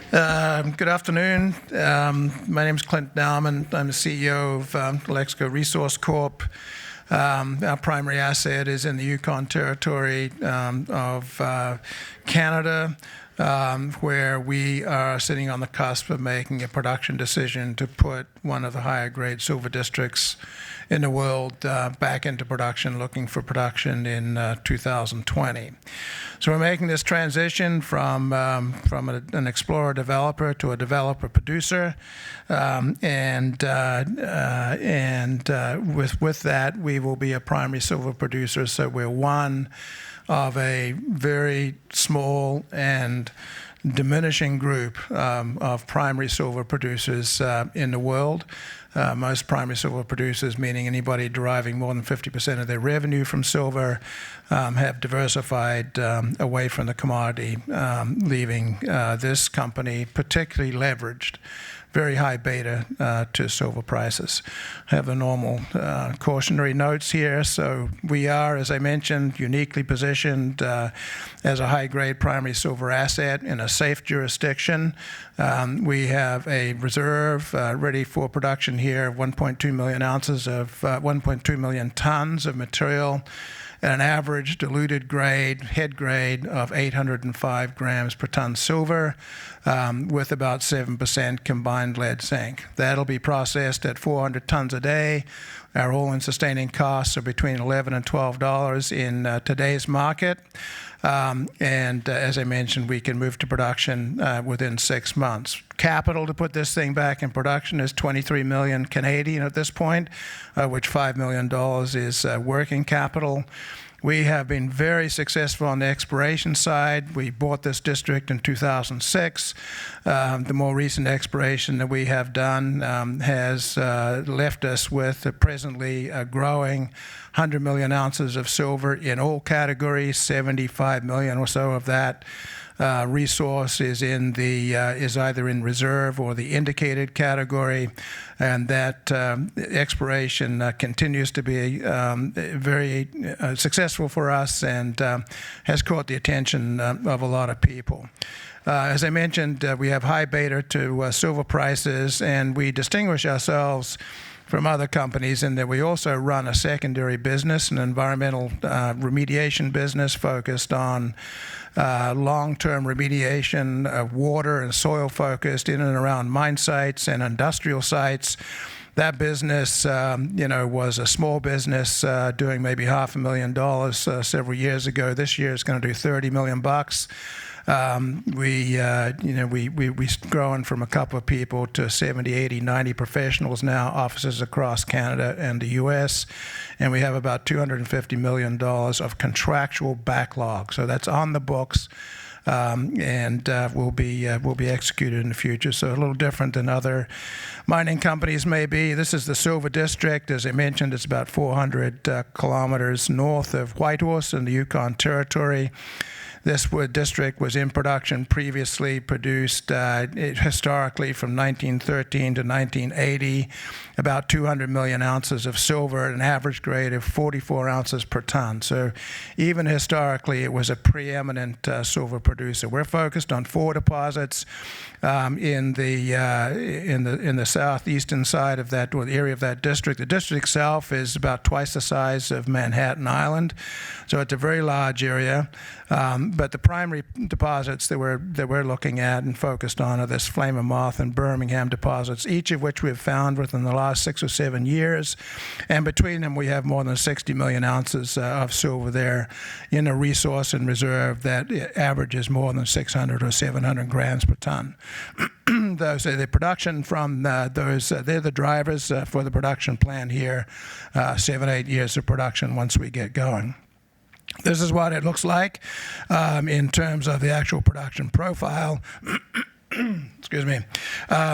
Good afternoon. My name is Clint Nauman. I'm the CEO of Alexco Resource Corp. Our primary asset is in the Yukon Territory of Canada, where we are sitting on the cusp of making a production decision to put one of the higher grade silver districts in the world back into production, looking for production in 2020. So we're making this transition from an explorer developer to a developer producer, with that we will be a primary silver producer. So we're one of a very small and diminishing group of primary silver producers in the world. Most primary silver producers, meaning anybody deriving more than 50% of their revenue from silver, have diversified away from the commodity, leaving this company particularly leveraged, very high beta to silver prices. I have the normal cautionary notes here. So we are, as I mentioned, uniquely positioned as a high-grade primary silver asset in a safe jurisdiction. We have a reserve ready for production here of 1.2 million ounces of 1.2 million tons of material at an average diluted grade, head grade of 805 grams per ton silver, with about 7% combined lead zinc. That'll be processed at 400 tons a day. Our all-in sustaining costs are between $11 and $12 in today's market. As I mentioned, we can move to production within 6 months. Capital to put this thing back in production is 23 million Canadian at this point, which $5 million is working capital. We have been very successful on the exploration side. We bought this district in 2006. The more recent exploration that we have done has left us with presently a growing 100 million ounces of silver in all categories. 75 million or so of that resource is is either in reserve or the indicated category, and that exploration continues to be very successful for us and has caught the attention of a lot of people. As I mentioned, we have high beta to silver prices, and we distinguish ourselves from other companies in that we also run a secondary business, an environmental remediation business focused on long-term remediation of water and soil focused in and around mine sites and industrial sites. That business, was a small business doing maybe $500,000 several years ago. This year it's going to do $30 million. We've grown from a couple of people to 70, 80, 90 professionals now, offices across Canada and the US, and we have about $250 million of contractual backlog. So that's on the books, and will be executed in the future. So a little different than other mining companies may be. This is the Silver District. As I mentioned, it's about 400 kilometers north of Whitehorse in the Yukon Territory. This district was in production previously, produced historically from 1913 to 1980, about 200 million ounces of silver at an average grade of 44 ounces per ton. So even historically, it was a preeminent silver producer. We're focused on 4 deposits in the southeastern side of that, or the area of that district. The district itself is about twice the size of Manhattan Island, so it's a very large area. But the primary deposits that we're looking at and focused on are this Flame of Moth and Birmingham deposits, each of which we've found within the last 6 or 7 years. And between them, we have more than 60 million ounces of silver there in a resource and reserve that averages more than 600 or 700 grams per ton. Those are the production from those. They're the drivers for the production plan here. 7-8 years of production once we get going. This is what it looks like in terms of the actual production profile. Excuse me.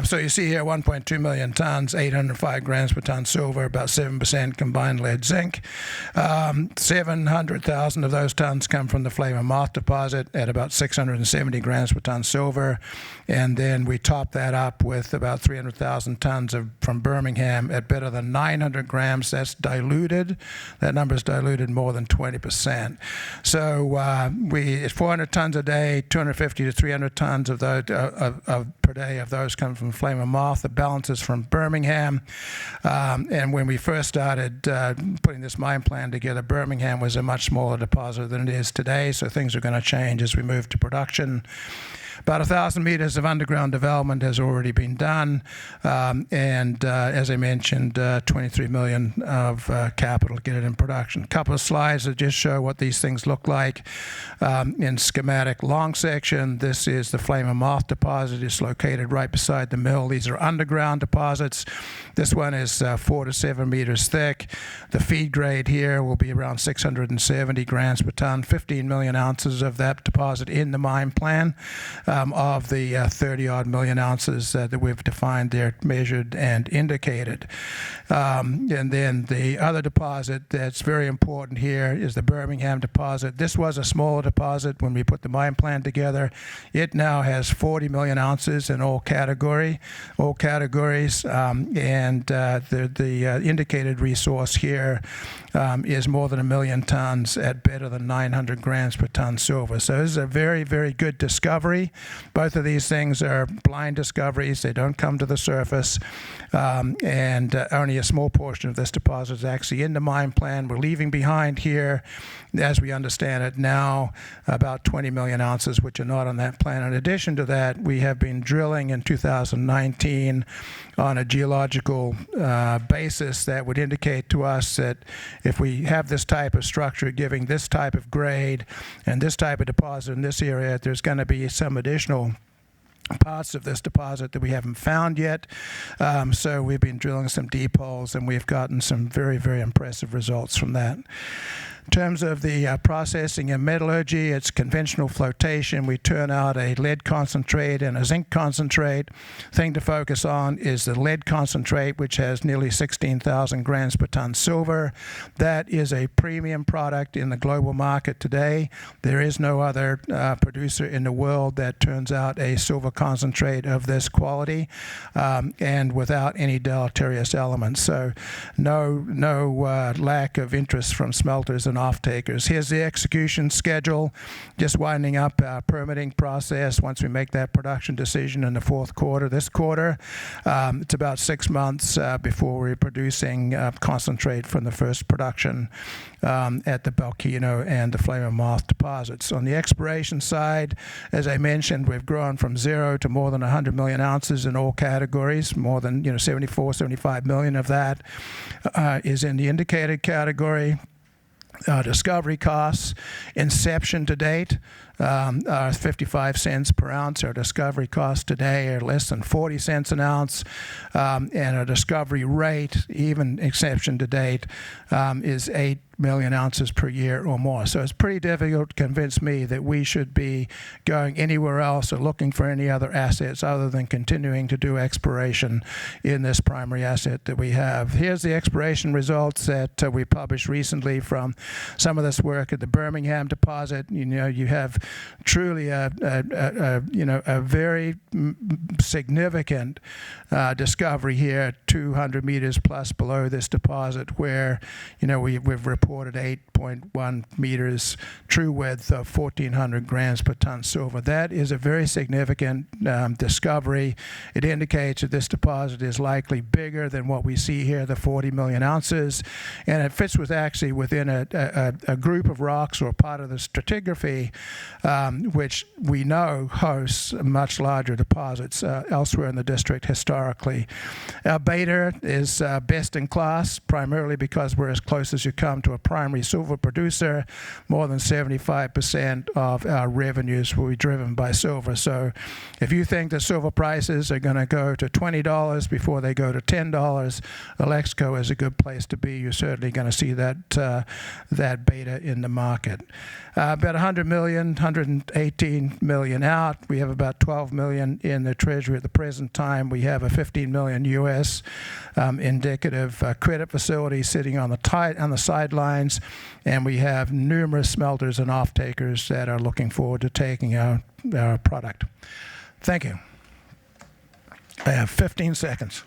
So you see here 1.2 million tons, 805 grams per ton silver, about 7% combined lead zinc. 700,000 of those tons come from the Flame of Moth deposit at about 670 grams per ton silver. And then we top that up with about 300,000 tons from Birmingham at better than 900 grams. That's diluted. That number is diluted more than 20%. So it's 400 tons a day, 250 to 300 tons of per day of those come from Flame and Moth. The balance is from Birmingham. And when we first started putting this mine plan together, Birmingham was a much smaller deposit than it is today, so things are going to change as we move to production. About 1,000 meters of underground development has already been done, and as I mentioned, $23 million of capital to get it in production. A couple of slides that just show what these things look like in schematic long section. This is the Flame and Moth deposit. It's located right beside the mill. These are underground deposits. This one is 4 to 7 meters thick. The feed grade here will be around 670 grams per ton, 15 million ounces of that deposit in the mine plan. Of the 30-odd million ounces that we've defined there, measured and indicated. And then the other deposit that's very important here is the Birmingham deposit. This was a smaller deposit when we put the mine plan together. It now has 40 million ounces in all categories, and the indicated resource here is more than 1 million tons at better than 900 grams per ton silver. So this is a very, very good discovery. Both of these things are blind discoveries. They don't come to the surface, and only a small portion of this deposit is actually in the mine plan. We're leaving behind here, as we understand it now, about 20 million ounces, which are not on that plan. In addition to that, we have been drilling in 2019 on a geological basis that would indicate to us that if we have this type of structure giving this type of grade and this type of deposit in this area, there's going to be some additional parts of this deposit that we haven't found yet. So we've been drilling some deep holes, and we've gotten some very, very impressive results from that. In terms of the processing and metallurgy, it's conventional flotation. We turn out a lead concentrate and a zinc concentrate. Thing to focus on is the lead concentrate, which has nearly 16,000 grams per ton silver. That is a premium product in the global market today. There is no other producer in the world that turns out a silver concentrate of this quality and without any deleterious elements. So no lack of interest from smelters and off-takers. Here's the execution schedule, just winding up our permitting process once we make that production decision in the fourth quarter. This quarter, it's about 6 months before we're producing concentrate from the first production at the Keno and the Flame and Moth deposits. On the exploration side, as I mentioned, we've grown from 0 to more than 100 million ounces in all categories. More than 74, 75 million of that is in the indicated category. Discovery costs, inception to date, are 55 cents per ounce. Our discovery costs today are less than 40 cents an ounce, and our discovery rate, even inception to date, is 8 million ounces per year or more. So it's pretty difficult to convince me that we should be going anywhere else or looking for any other assets other than continuing to do exploration in this primary asset that we have. Here's the exploration results that we published recently from some of this work at the Birmingham deposit. You have truly a very significant discovery here, 200 meters plus below this deposit, where we've reported 8.1 meters true width of 1,400 grams per ton silver. That is a very significant discovery. It indicates that this deposit is likely bigger than what we see here, the 40 million ounces, and it fits within a group of rocks or part of the stratigraphy which we know hosts much larger deposits elsewhere in the district historically. Our beta is best in class, primarily because we're as close as you come to a primary silver producer. More than 75% of our revenues will be driven by silver. So if you think the silver prices are going to go to $20 before they go to $10, Alexco is a good place to be. You're certainly going to see that beta in the market. About 100 million, 118 million out. We have about 12 million in the Treasury at the present time. We have a 15 million US indicative credit facility sitting on the sidelines, and we have numerous smelters and off-takers that are looking forward to taking our product. Thank you. I have 15 seconds.